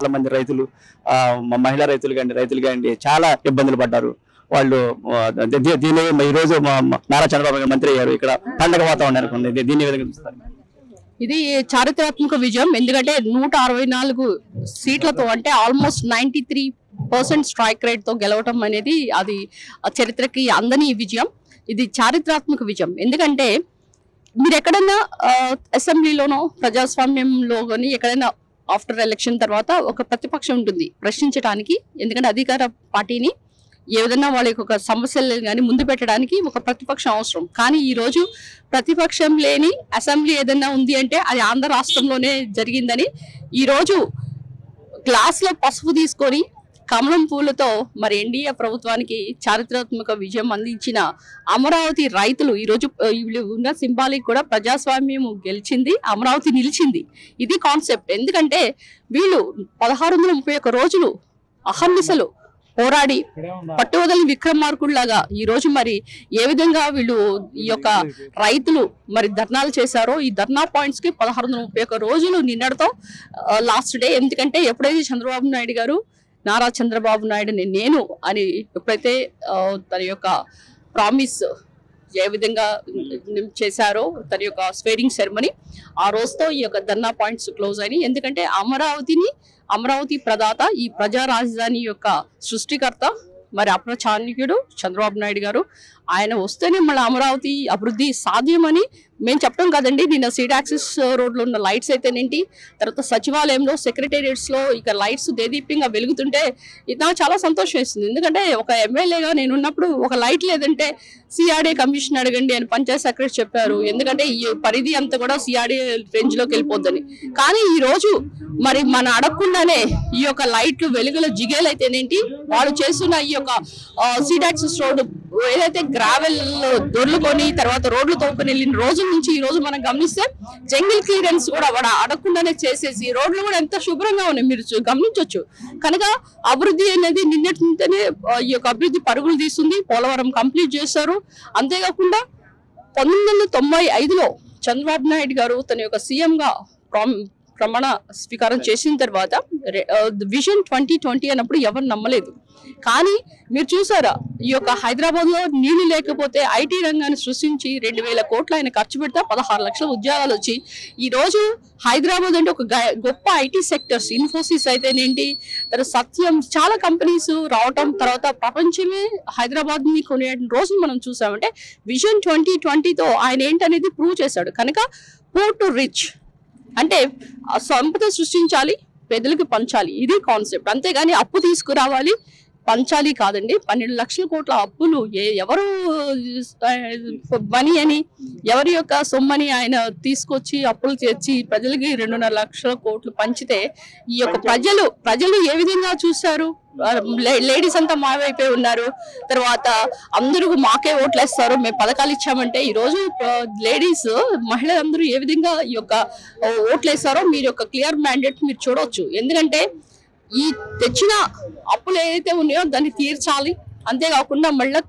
చాలా మంది రైతులు మహిళా రైతులు కానీ చాలా ఇబ్బందులు పడ్డారు. వాళ్ళు దీని ఈ రోజు నారా చంద్రబాబు గారు మంత్రి అయ్యారు. ఇక్కడ పండగ వాతావరణం ఉంది. దీన్ని విధంగా చూస్తారు. ఇది చారిత్రాత్మక విజయం. ఎందుకంటే 164 సీట్లతో అంటే ఆల్మోస్ట్ 93% స్ట్రైక్ రేట్ తో గెలవటం అనేది అది చరిత్రకి అందని విజయం. ఇది చారిత్రాత్మక విజయం. ఎందుకంటే మీరు ఎక్కడైనా అసెంబ్లీలోనో ప్రజాస్వామ్యంలో కానీ ఎక్కడైనా ఆఫ్టర్ ఎలక్షన్ తర్వాత ఒక ప్రతిపక్షం ఉంటుంది ప్రశ్నించడానికి. ఎందుకంటే అధికార పార్టీని ఏ విధంగా వాళ్ళ యొక్క సమస్యలు కానీ ముందు పెట్టడానికి ఒక ప్రతిపక్షం అవసరం. కానీ ఈ రోజు ప్రతిపక్షం లేని అసెంబ్లీ ఏదైనా ఉంది అంటే అది ఆంధ్ర రాష్ట్రంలోనే జరిగిందని ఈ రోజు గ్లాస్ లో పసుపు తీసుకొని కమలం పూలతో మరి ఎన్డీఏ ప్రభుత్వానికి చారిత్రాత్మక విజయం అందించిన అమరావతి రైతులు ఈ రోజు ఉన్న సింబాలిక్ కూడా ప్రజాస్వామ్యం గెలిచింది, అమరావతి నిలిచింది. ఇది కాన్సెప్ట్. ఎందుకంటే వీళ్ళు 1631 రోజులు అహర్నిశలు పోరాడి పట్టువదలని విక్రమార్కుల్లాగా ఈ రోజు మరి ఏ విధంగా వీళ్ళు ఈ యొక్క రైతులు మరి ధర్నాలు చేశారో ఈ ధర్నా పాయింట్స్ కి 1631 రోజులు నిన్నటితో లాస్ట్ డే. ఎందుకంటే ఎప్పుడైతే చంద్రబాబు నాయుడు గారు నారా చంద్రబాబు నాయుడు నేను అని ఎప్పుడైతే తన యొక్క ప్రామిస్ ఏ విధంగా చేశారో తన యొక్క స్వేరింగ్ సెరమనీ ఆ రోజుతో ఈ యొక్క ధర్నా పాయింట్స్ క్లోజ్ అయినాయి. ఎందుకంటే అమరావతి ప్రదాత, ఈ ప్రజా రాజధాని యొక్క సృష్టికర్త మరి అప్రచాణిక్యుడు చంద్రబాబు నాయుడు గారు. ఆయన వస్తేనే మళ్ళీ అమరావతి అభివృద్ధి సాధ్యమని మేము చెప్పడం కదండి. నిన్న సీట్ యాక్సెస్ రోడ్లో ఉన్న లైట్స్ అయితేనేంటి, తర్వాత సచివాలయంలో సెక్రటేరియట్స్ లో ఇక లైట్స్ దేదీప్యంగా వెలుగుతుంటే ఇది నాకు చాలా సంతోషం వేస్తుంది. ఎందుకంటే ఒక ఎమ్మెల్యేగా నేను ఉన్నప్పుడు ఒక లైట్ లేదంటే సిఆర్డీ కమిషన్ అడగండి అని పంచాయత్ సెక్రటరీ చెప్పారు. ఎందుకంటే ఈ పరిధి అంతా కూడా సిఆర్డీ రేంజ్ లోకి వెళ్ళిపోద్దని. కానీ ఈ రోజు మరి మన అడగకుండానే ఈ యొక్క లైట్లు వెలుగుల జిగేలు అయితేనేంటి, వాళ్ళు చేస్తున్న ఈ యొక్క సీట్ యాక్సెస్ రోడ్డు ఏదైతే గ్రావెల్ దొర్లుకొని తర్వాత రోడ్లు తోపుకొని వెళ్ళిన రోజు నుంచి ఈ రోజు మనం గమనిస్తే జంగిల్ క్లియరెన్స్ కూడా వాడు అడగకుండానే చేసేసి రోడ్లు కూడా ఎంత శుభ్రంగా ఉన్నాయి మీరు గమనించవచ్చు. కనుక అభివృద్ధి అనేది నిన్నటితోనే ఈ యొక్క అభివృద్ధి పరుగులు తీస్తుంది. పోలవరం కంప్లీట్ చేశారు. అంతేకాకుండా 1995లో చంద్రబాబు నాయుడు గారు తన యొక్క సీఎం గా ప్రమాణ స్వీకారం చేసిన తర్వాత విజన్ 2020 అన్నప్పుడు ఎవరు నమ్మలేదు. కానీ మీరు చూసారా ఈ యొక్క హైదరాబాద్ లో నీళ్లు లేకపోతే ఐటీ రంగాన్ని సృష్టించి 2000 కోట్లు ఆయన ఖర్చు పెడితే 16 లక్షల ఉద్యోగాలు వచ్చి ఈ రోజు హైదరాబాద్ అంటే ఒక గొప్ప ఐటీ సెక్టర్స్ ఇన్ఫోసిస్ అయితేనేంటి, తర్వాత సత్యం చాలా కంపెనీస్ రావటం, తర్వాత ప్రపంచమే హైదరాబాద్ ని కొనే రోజును మనం చూసామంటే విజన్ 2020తో ఆయన ఏంటనేది ప్రూవ్ చేశాడు. కనుక పూర్ టు రిచ్ అంటే సంపద సృష్టించాలి, పేదలకు పంచాలి, ఇది కాన్సెప్ట్. అంతేగాని అప్పు తీసుకురావాలి పంచాలి కాదండి. 12 లక్షల కోట్ల అప్పులు ఎవరు మనీ అని ఎవరి యొక్క సొమ్మని ఆయన తీసుకొచ్చి అప్పులు తెచ్చి ప్రజలకి 2.5 లక్షల కోట్లు పంచితే ఈ యొక్క ప్రజలు ఏ విధంగా చూశారు? లేడీస్ అంతా మావైపోయి ఉన్నారు. తర్వాత అందరూ మాకే ఓట్లేస్తారు, మేము పథకాలు ఇచ్చామంటే ఈ రోజు లేడీస్ మహిళలందరూ ఏ విధంగా ఈ యొక్క ఓట్లేస్తారో మీరు యొక్క క్లియర్ మ్యాండేట్ మీరు చూడవచ్చు. ఎందుకంటే ఈ తెచ్చిన అప్పులు ఏదైతే ఉన్నాయో దాన్ని తీర్చాలి. అంతేకాకుండా మళ్ళీ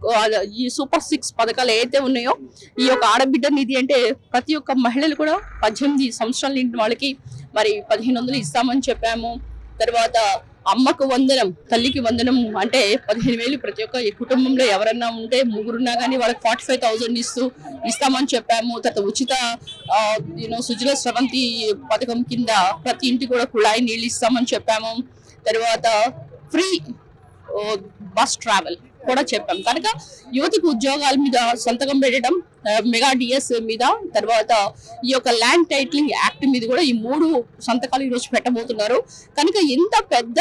ఈ సూపర్ 6 పథకాలు ఏదైతే ఉన్నాయో ఈ యొక్క ఆడబిడ్డ నిధి అంటే ప్రతి ఒక్క మహిళలు కూడా 18 సంవత్సరాల నిండిన వాళ్ళకి మరి 1500 ఇస్తామని చెప్పాము. తర్వాత అమ్మకు వందనం, తల్లికి వందనం అంటే 15,000 ప్రతి ఒక్క కుటుంబంలో ఎవరన్నా ఉంటే ముగ్గురున్నా కానీ వాళ్ళకి 45,000 ఇస్తామని చెప్పాము. తర్వాత ఉచిత సుజల స్రవంతి పథకం కింద ప్రతి ఇంటి కూడా కుళాయి నీళ్ళు ఇస్తామని చెప్పాము. తర్వాత ఫ్రీ బస్ ట్రావెల్ కూడా చెప్పాం. కనుక యువతకు ఉద్యోగాల మీద సంతకం పెట్టడం, మెగా డిఎస్ మీద, తర్వాత ఈ యొక్క ల్యాండ్ టైటిలింగ్ యాక్ట్ మీద కూడా ఈ 3 సంతకాలు ఈరోజు పెట్టబోతున్నారు. కనుక ఇంత పెద్ద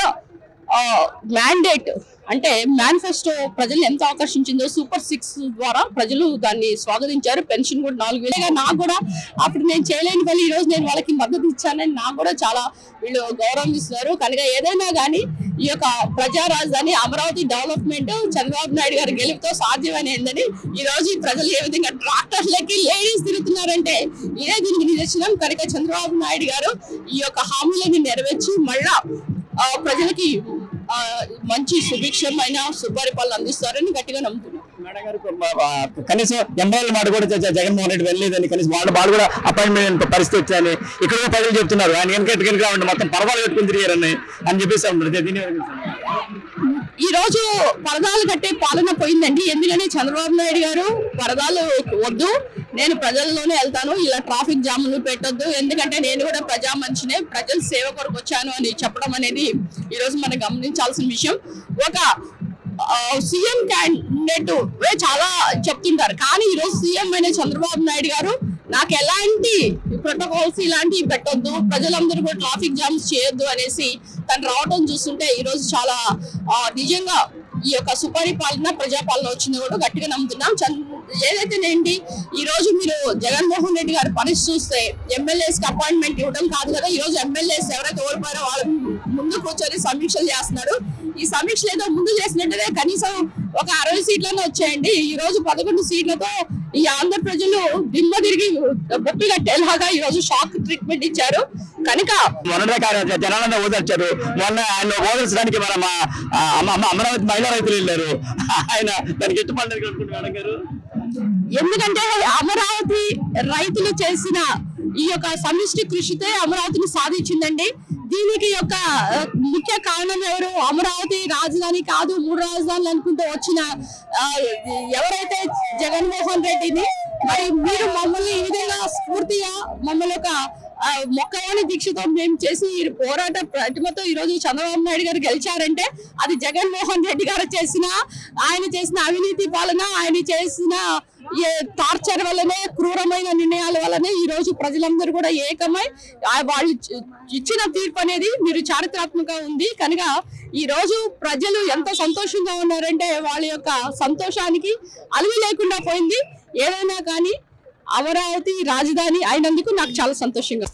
మ్యాండేట్ అంటే మేనిఫెస్టో ప్రజలు ఎంత ఆకర్షించిందో సూపర్ 6 ద్వారా ప్రజలు దాన్ని స్వాగతించారు. పెన్షన్ కూడా 4,000. నాకు కూడా అప్పుడు నేను చేయలేని పని ఈ రోజు నేను వాళ్ళకి మద్దతు ఇచ్చానని నాకు కూడా చాలా వీళ్ళు గౌరవం ఇస్తున్నారు. కనుక ఏదైనా కానీ ఈ యొక్క ప్రజా రాజధాని అమరావతి డెవలప్మెంట్ చంద్రబాబు నాయుడు గారి గెలుపుతో సాధ్యమైనదని ఈ రోజు ప్రజలు ఏ విధంగా ట్రాక్టర్లకి లేడీస్ తిరుగుతున్నారంటే ఇదే దీనికి నిదర్శనం. కనుక చంద్రబాబు నాయుడు గారు ఈ యొక్క హామీలను నెరవేర్చి మళ్ళా ప్రజలకి మంచి సుభిక్షమైన సుపరిపాలన అందిస్తారని గట్టిగా నమ్ముతున్నాం. మేడం గారు కనీసం ఎమ్మెల్యే మాట కూడా జగన్మోహన్ రెడ్డి వెళ్ళలేదని కనీసం వాళ్ళు కూడా అపాయింట్మెంట్ పరిస్థితి వచ్చాయని ఇక్కడ కూడా ప్రజలు చెప్తున్నారు. ఆయన వెనకట్టుకెళ్ళి రావండి మొత్తం పరదాలు కట్టుకుని తిరిగారని అని చెప్పేసి అంటారు. దీని ఈ రోజు పరదాలు కట్టే పాలన పోయిందండి. ఎందుకంటే చంద్రబాబు నాయుడు గారు పరదాలు వద్దు, నేను ప్రజల్లోనే వెళ్తాను, ఇలా ట్రాఫిక్ జాములు పెట్టొద్దు, ఎందుకంటే నేను కూడా ప్రజా మనిషినే, ప్రజల సేవ కొరకు వచ్చాను అని చెప్పడం అనేది ఈ రోజు మనం గమనించాల్సిన విషయం. ఒక సీఎం క్యాండిడేట్ చాలా చెప్తుంటారు, కానీ ఈ రోజు సీఎం అయిన చంద్రబాబు నాయుడు గారు నాకు ఎలాంటి ప్రోటోకాల్స్ ఇలాంటివి పెట్టొద్దు, ప్రజలందరూ కూడా ట్రాఫిక్ జామ్స్ చేయొద్దు అనేసి తను రావడం చూస్తుంటే ఈ రోజు చాలా నిజంగా ఈ యొక్క సుపరిపాలన ప్రజాపాలన వచ్చింది కూడా గట్టిగా నమ్ముతున్నాం. ఏదైతేనేంటి ఈ రోజు మీరు జగన్మోహన్ రెడ్డి గారి పరిస్థితి చూస్తే ఎమ్మెల్యేస్ కి అపాయింట్మెంట్ ఇవ్వడం కాదు కదా, ఈ రోజు ఎమ్మెల్యేస్ ఎవరైతే ఓడిపోయారో వాళ్ళ ముందు కూర్చొని సమీక్షలు చేస్తున్నాడు. ఈ సమీక్షలు ఏదో ముందు చేసినట్టే కనీసం ఒక 60 సీట్లనే వచ్చాయండి. ఈ రోజు 11 సీట్లతో ఈ ఆంధ్ర ప్రజలు దిమ్మ తిరిగి బొప్పి కట్టేలాగా ఈ రోజు షాక్ ట్రీట్మెంట్ ఇచ్చారు. కనుక జనాలందరూ ఓదార్చారు. మొన్న ఆయన ఓదార్చడానికి మన అమరావతి మహిళా రైతులు వెళ్ళారు. ఆయన దానికి ఎట్టుపడ్డారు అనుకుంటున్నారు మేడం గారు. ఎందుకంటే అమరావతి రైతులు చేసిన ఈ యొక్క సమిష్టి కృషితే అమరావతిని సాధించిందండి. దీనికి యొక్క ముఖ్య కారణం ఎవరు? అమరావతి రాజధాని కాదు 3 రాజధానులు అనుకుంటూ వచ్చిన ఎవరైతే జగన్మోహన్ రెడ్డిని, మరి మీరు మమ్మల్ని ఈ విధంగా స్ఫూర్తిగా మమ్మల్ని ఒక మొక్కవాణి దీక్షతో మేము చేసి పోరాట ప్రతిమతో ఈ రోజు చంద్రబాబు నాయుడు గారు గెలిచారంటే అది జగన్మోహన్ రెడ్డి గారు ఆయన చేసిన అవినీతి పాలన, ఆయన చేసిన టార్చర్ వల్లనే, క్రూరమైన నిర్ణయాల వల్లనే ఈ రోజు ప్రజలందరూ కూడా ఏకమై వాళ్ళు ఇచ్చిన తీర్పు అనేది మీరు చారిత్రాత్మకంగా ఉంది. కనుక ఈ రోజు ప్రజలు ఎంత సంతోషంగా ఉన్నారంటే వాళ్ళ యొక్క సంతోషానికి అలుగు లేకుండా పోయింది. ఏదైనా కానీ అమరావతి రాజధాని అయినందుకు నాకు చాలా సంతోషంగా